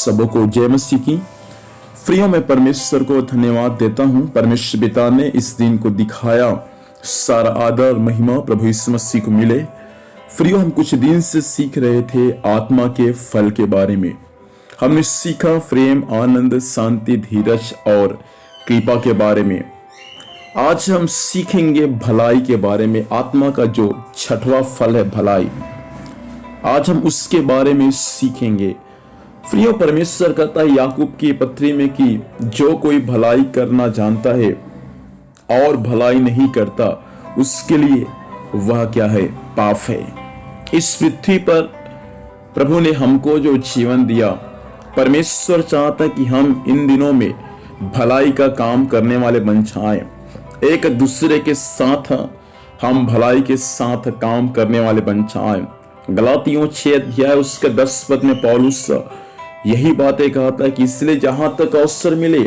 सबको जय मसीह की। प्रियो, मैं परमेश्वर को धन्यवाद देता हूँ। परमेश्वर पिता ने इस दिन को दिखाया, सारा आदर महिमा प्रभु यीशु मसीह को मिले। प्रियो, हम कुछ दिन से सीख रहे थे आत्मा के फल के बारे में। हमने सीखा प्रेम, आनंद, शांति, धीरज और कृपा के बारे में। आज हम सीखेंगे भलाई के बारे में। आत्मा का जो छठवां फल है भलाई, आज हम उसके बारे में सीखेंगे। प्रियो, परमेश्वर कहता है याकूब की पत्री में कि जो कोई भलाई करना जानता है और भलाई नहीं करता, उसके लिए वह क्या है? पाप है। इस पृथ्वी पर प्रभु ने हमको जो जीवन दिया, परमेश्वर चाहता है कि हम इन दिनों में भलाई का काम करने वाले बन जाएं। एक दूसरे के साथ हम भलाई के साथ काम करने वाले बन जाएं। गलातियों 6 अध्याय उसके 10 पद में पौलुस यही बातें कहता है कि इसलिए जहां तक अवसर मिले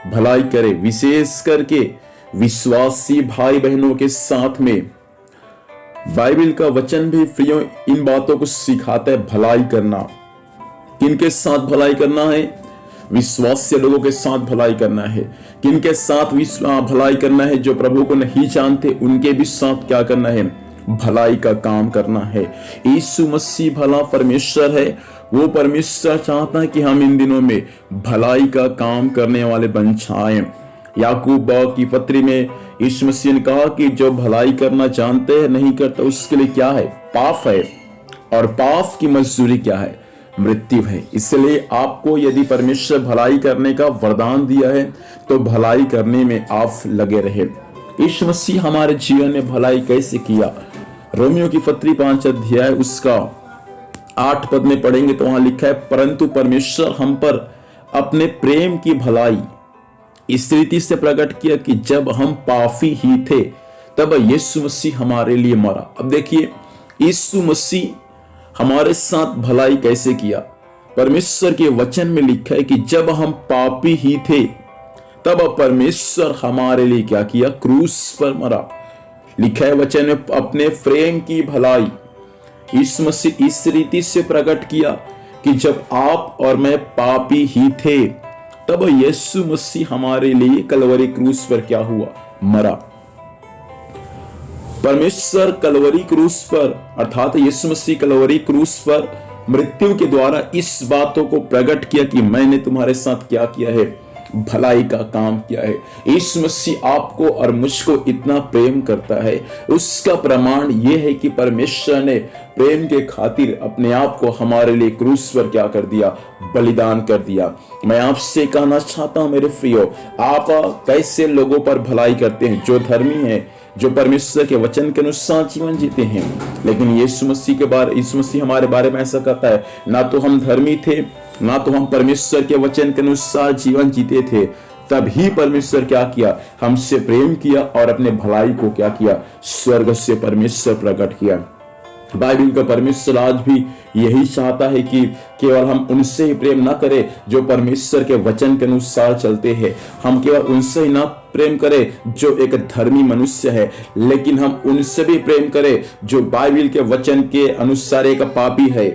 भलाई करे, विशेष करके विश्वासी भाई बहनों के साथ में। बाइबल का वचन भी प्रियो इन बातों को सिखाता है भलाई करना। किनके साथ भलाई करना है? विश्वासी लोगों के साथ भलाई करना है। किनके साथ भलाई करना है? जो प्रभु को नहीं जानते, उनके भी साथ क्या करना है? भलाई का काम करना है। यीशु मसीह भला परमेश्वर है। वो परमेश्वर चाहता है कि हम इन दिनों में भलाई का काम करने वाले बन जाएं। याकूब की पत्री में यीशु मसीह ने कहा कि जो भलाई करना जानते हैं नहीं करता, उसके लिए क्या है? पाप है। और पाप की मजदूरी क्या है? मृत्यु है। इसलिए आपको यदि परमेश्वर भलाई करने का वरदान दिया है तो भलाई करने में आप लगे रहे। यीशु मसीह हमारे जीवन में भलाई कैसे किया? रोमियो की पत्री 5 अध्याय उसका 8 पद में पढ़ेंगे तो वहां लिखा है, परंतु परमेश्वर हम पर अपने प्रेम की भलाई इस रीति से प्रकट किया कि जब हम पापी ही थे तब यीशु मसीह हमारे लिए मरा। अब देखिए, यीशु मसीह हमारे साथ भलाई कैसे किया? परमेश्वर के वचन में लिखा है कि जब हम पापी ही थे तब परमेश्वर हमारे लिए क्या किया? क्रूस पर मरा। लिखा है वचन में, अपने प्रेम की भलाई यीशु मसीह इस रीति से प्रकट किया कि जब आप और मैं पापी ही थे तब यीशु मसीह हमारे लिए कलवरी क्रूस पर क्या हुआ? मरा। परमेश्वर कलवरी क्रूस पर, अर्थात यीशु मसीह कलवरी क्रूस पर मृत्यु के द्वारा इस बातों को प्रकट किया कि मैंने तुम्हारे साथ क्या किया है? भलाई का काम किया है। यीशु मसीह आपको और मुझको इतना प्रेम करता है, उसका प्रमाण यह है कि परमेश्वर ने प्रेम के खातिर अपने आप को हमारे लिए क्रूस पर क्या कर दिया? बलिदान कर दिया। मैं आपसे कहना चाहता हूं मेरे प्रियो, आप कैसे लोगों पर भलाई करते हैं? जो धर्मी है, जो परमेश्वर के वचन के अनुसार जीवन जीते हैं। लेकिन यीशु मसीह हमारे बारे में ऐसा कहता है, ना तो हम धर्मी थे, ना तो हम परमेश्वर के वचन के अनुसार जीवन जीते थे, तभी परमेश्वर क्या किया? हमसे प्रेम किया और अपने भलाई को क्या किया? स्वर्ग से परमेश्वर प्रकट किया। बाइबल का परमेश्वर आज भी यही चाहता है कि केवल हम उनसे ही प्रेम ना करें जो परमेश्वर के वचन के अनुसार चलते हैं। हम केवल उनसे ही ना प्रेम करें जो एक धर्मी मनुष्य है, लेकिन हम उनसे भी प्रेम करें जो बाइबल के वचन के अनुसार एक पापी है।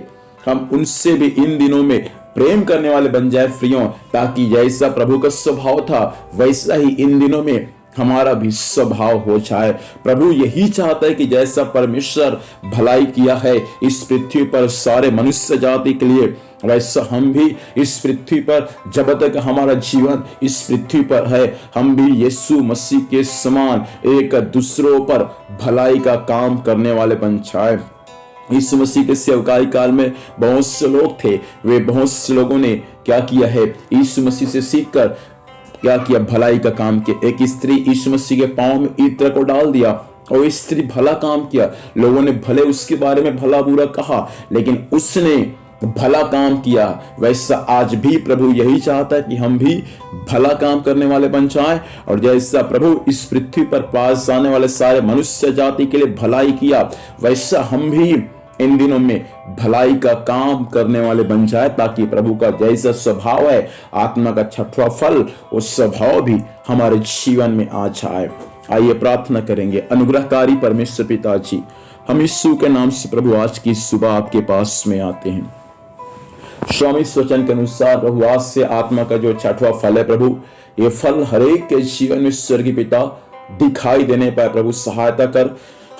हम उनसे भी इन दिनों में प्रेम करने वाले बन जाए प्रियो, ताकि जैसा प्रभु का स्वभाव था वैसा ही इन दिनों में हमारा भी स्वभाव हो जाए। प्रभु यही चाहता है कि जैसा परमेश्वर भलाई किया है इस पृथ्वी पर सारे मनुष्य जाति के लिए, वैसा हम भी इस पृथ्वी पर जब तक हमारा जीवन इस पृथ्वी पर है, हम भी यीशु मसीह के समान एक दूसरों पर भलाई का काम करने वाले बन जाए। यीशु मसीह के सेवकाई काल में बहुत से लोग थे, वे बहुत से लोगों ने क्या किया है? यीशु मसीह से सीखकर क्या किया? भलाई का काम किया। एक स्त्री यीशु मसीह के पांव में इत्र को डाल दिया और स्त्री भला काम किया। लोगों ने भले उसके बारे में भला बुरा कहा, लेकिन उसने भला काम किया। वैसा आज भी प्रभु यही चाहता है कि हम भी भला काम करने वाले बन जाएं, और जैसा प्रभु इस पृथ्वी पर पास आने वाले सारे मनुष्य जाति के लिए भलाई किया, वैसा हम भी इन दिनों में भलाई का काम करने वाले बन जाए, ताकि प्रभु का जैसा स्वभाव है, आत्मा का छठवां फल, वो स्वभाव भी हमारे जीवन में आ जाए। आइए प्रार्थना करेंगे। अनुग्रहकारी परमेश्वर पिताजी, हम यीशु के नाम से प्रभु आज की सुबह आपके पास में आते हैं। स्वामी वचन के अनुसार प्रभु आज से आत्मा का जो छठवां फल है प्रभु, ये फल हरेक के जीवन में स्वर्गीय पिता दिखाई देने पाए प्रभु सहायता कर।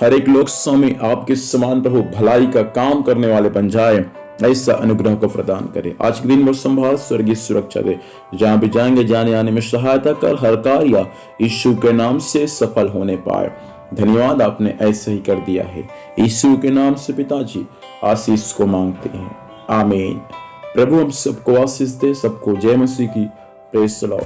हर एक लोग स्वामी आपके समान प्रभु भलाई का काम करने वाले बन जाए, ऐसा अनुग्रह को प्रदान करे। आज के दिन वो संभाल, स्वर्गीय सुरक्षा दे, जहां भी जाएंगे जाने आने में सहायता कर। हर कार्य यीशु के नाम से सफल होने पाए। धन्यवाद, आपने ऐसे ही कर दिया है। यीशु के नाम से पिताजी आशीष को मांगते हैं, आमीन। प्रभु हम सबको आशीष दे। सबको जय मसीह की। Praise the Lord.